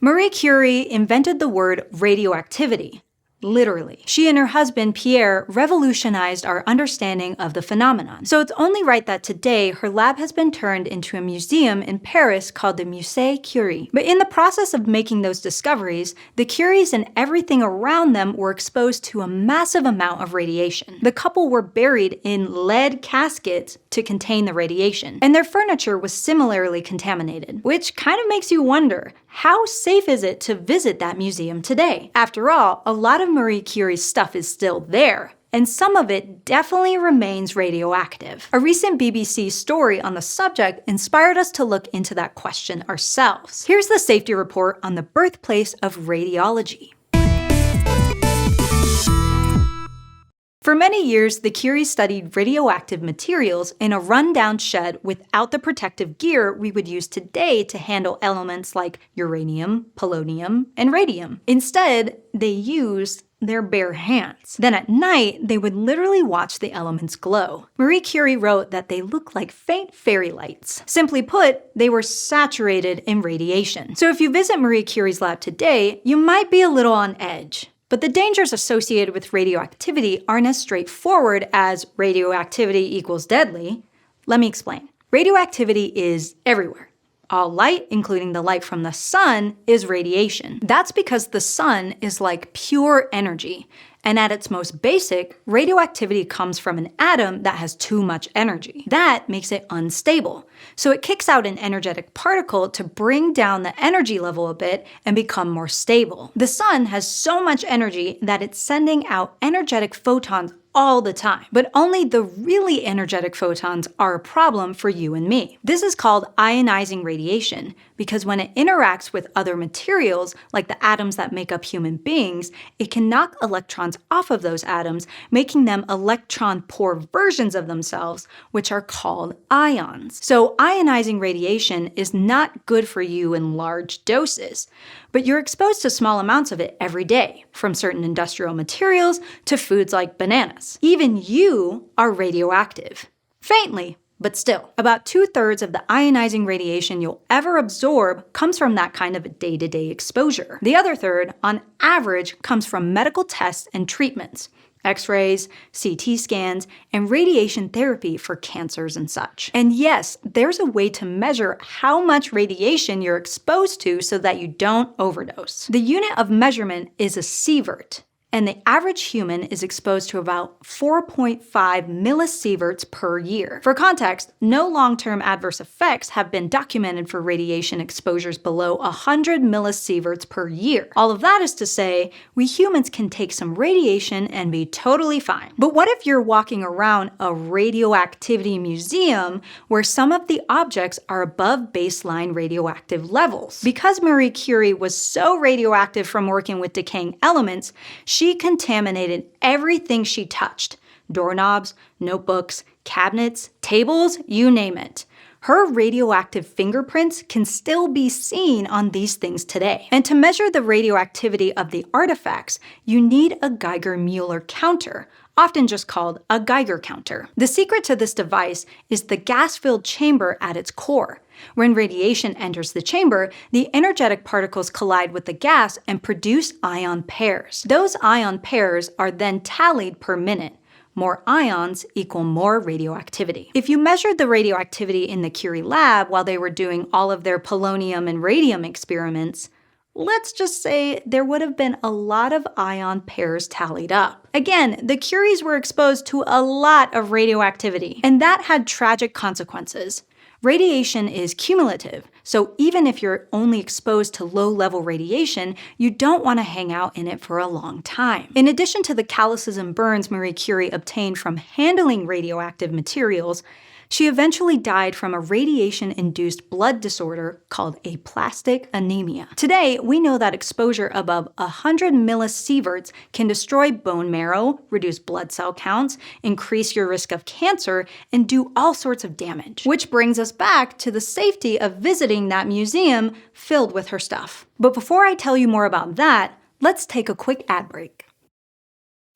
Marie Curie invented the word radioactivity. Literally. She and her husband, Pierre, revolutionized our understanding of the phenomenon. So it's only right that today her lab has been turned into a museum in Paris called the Musée Curie. But in the process of making those discoveries, the Curies and everything around them were exposed to a massive amount of radiation. The couple were buried in lead caskets to contain the radiation, and their furniture was similarly contaminated, which kind of makes you wonder, how safe is it to visit that museum today? After all, a lot of Marie Curie's stuff is still there, and some of it definitely remains radioactive. A recent BBC story on the subject inspired us to look into that question ourselves. Here's the safety report on the birthplace of radiology. For many years, the Curies studied radioactive materials in a rundown shed without the protective gear we would use today to handle elements like uranium, polonium, and radium. Instead, they used their bare hands. Then at night, they would literally watch the elements glow. Marie Curie wrote that they looked like faint fairy lights. Simply put, they were saturated in radiation. So if you visit Marie Curie's lab today, you might be a little on edge. But the dangers associated with radioactivity aren't as straightforward as radioactivity equals deadly. Let me explain. Radioactivity is everywhere. All light, including the light from the sun, is radiation. That's because the sun is like pure energy. And at its most basic, radioactivity comes from an atom that has too much energy. That makes it unstable. So it kicks out an energetic particle to bring down the energy level a bit and become more stable. The sun has so much energy that it's sending out energetic photons all the time, but only the really energetic photons are a problem for you and me. This is called ionizing radiation, because when it interacts with other materials, like the atoms that make up human beings, it can knock electrons off of those atoms, making them electron-poor versions of themselves, which are called ions. So ionizing radiation is not good for you in large doses, but you're exposed to small amounts of it every day, from certain industrial materials to foods like bananas. Even you are radioactive. Faintly, but still. About 2/3 of the ionizing radiation you'll ever absorb comes from that kind of day-to-day exposure. The other third, on average, comes from medical tests and treatments. X-rays, CT scans, and radiation therapy for cancers and such. And yes, there's a way to measure how much radiation you're exposed to so that you don't overdose. The unit of measurement is a sievert, and the average human is exposed to about 4.5 millisieverts per year. For context, no long-term adverse effects have been documented for radiation exposures below 100 millisieverts per year. All of that is to say, we humans can take some radiation and be totally fine. But what if you're walking around a radioactivity museum where some of the objects are above baseline radioactive levels? Because Marie Curie was so radioactive from working with decaying elements, she contaminated everything she touched. Doorknobs, notebooks, cabinets, tables, you name it. Her radioactive fingerprints can still be seen on these things today. And to measure the radioactivity of the artifacts, you need a Geiger-Müller counter, often just called a Geiger counter. The secret to this device is the gas-filled chamber at its core. When radiation enters the chamber, the energetic particles collide with the gas and produce ion pairs. Those ion pairs are then tallied per minute. More ions equal more radioactivity. If you measured the radioactivity in the Curie lab while they were doing all of their polonium and radium experiments, let's just say there would have been a lot of ion pairs tallied up. Again, the Curies were exposed to a lot of radioactivity, and that had tragic consequences. Radiation is cumulative, so even if you're only exposed to low-level radiation, you don't want to hang out in it for a long time. In addition to the calluses and burns Marie Curie obtained from handling radioactive materials, she eventually died from a radiation-induced blood disorder called aplastic anemia. Today, we know that exposure above 100 millisieverts can destroy bone marrow, reduce blood cell counts, increase your risk of cancer, and do all sorts of damage. Which brings us back to the safety of visiting that museum filled with her stuff. But before I tell you more about that, let's take a quick ad break.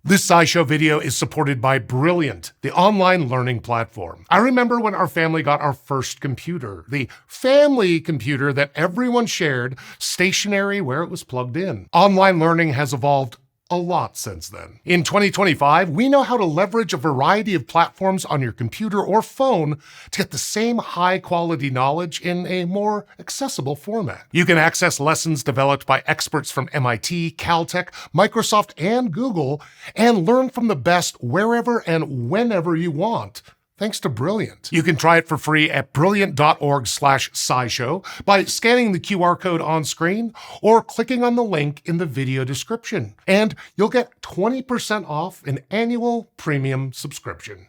This SciShow video is supported by Brilliant, the online learning platform. I remember when our family got our first computer, the family computer that everyone shared, stationary where it was plugged in. Online learning has evolved a lot since then. In 2025, we know how to leverage a variety of platforms on your computer or phone to get the same high-quality knowledge in a more accessible format. You can access lessons developed by experts from MIT, Caltech, Microsoft, and Google, and learn from the best wherever and whenever you want, thanks to Brilliant. You can try it for free at brilliant.org/scishow by scanning the QR code on screen or clicking on the link in the video description. And you'll get 20% off an annual premium subscription.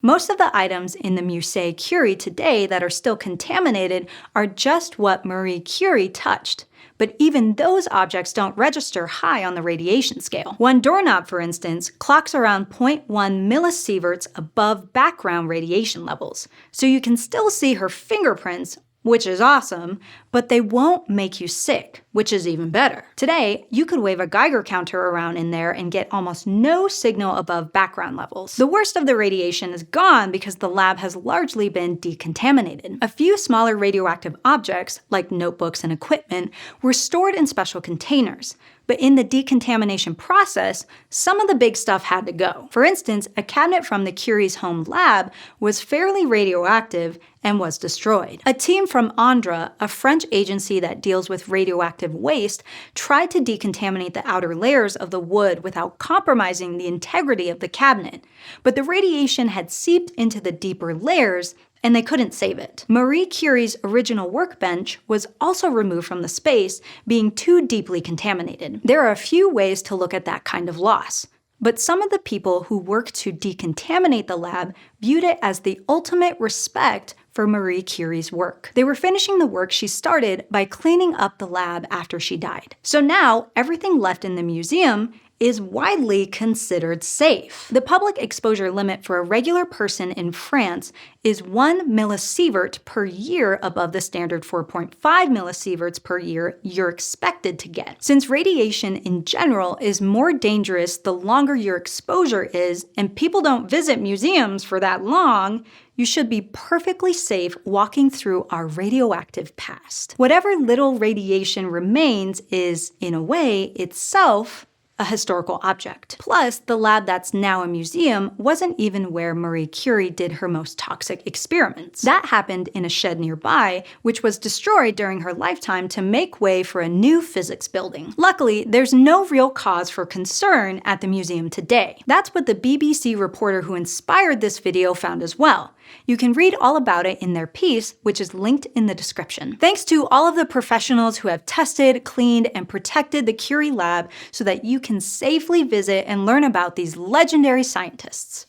Most of the items in the Musée Curie today that are still contaminated are just what Marie Curie touched. But even those objects don't register high on the radiation scale. One doorknob, for instance, clocks around 0.1 millisieverts above background radiation levels. So you can still see her fingerprints, which is awesome, but they won't make you sick, which is even better. Today, you could wave a Geiger counter around in there and get almost no signal above background levels. The worst of the radiation is gone because the lab has largely been decontaminated. A few smaller radioactive objects, like notebooks and equipment, were stored in special containers. But in the decontamination process, some of the big stuff had to go. For instance, a cabinet from the Curie's home lab was fairly radioactive and was destroyed. A team from Andra, a French agency that deals with radioactive waste, tried to decontaminate the outer layers of the wood without compromising the integrity of the cabinet. But the radiation had seeped into the deeper layers, and they couldn't save it. Marie Curie's original workbench was also removed from the space, being too deeply contaminated. There are a few ways to look at that kind of loss, but some of the people who worked to decontaminate the lab viewed it as the ultimate respect for Marie Curie's work. They were finishing the work she started by cleaning up the lab after she died. So now, everything left in the museum is widely considered safe. The public exposure limit for a regular person in France is 1 millisievert per year above the standard 4.5 millisieverts per year you're expected to get. Since radiation in general is more dangerous the longer your exposure is, and people don't visit museums for that long, you should be perfectly safe walking through our radioactive past. Whatever little radiation remains is, in a way, itself a historical object. Plus, the lab that's now a museum wasn't even where Marie Curie did her most toxic experiments. That happened in a shed nearby, which was destroyed during her lifetime to make way for a new physics building. Luckily, there's no real cause for concern at the museum today. That's what the BBC reporter who inspired this video found as well. You can read all about it in their piece, which is linked in the description. Thanks to all of the professionals who have tested, cleaned, and protected the Curie lab so that you can safely visit and learn about these legendary scientists.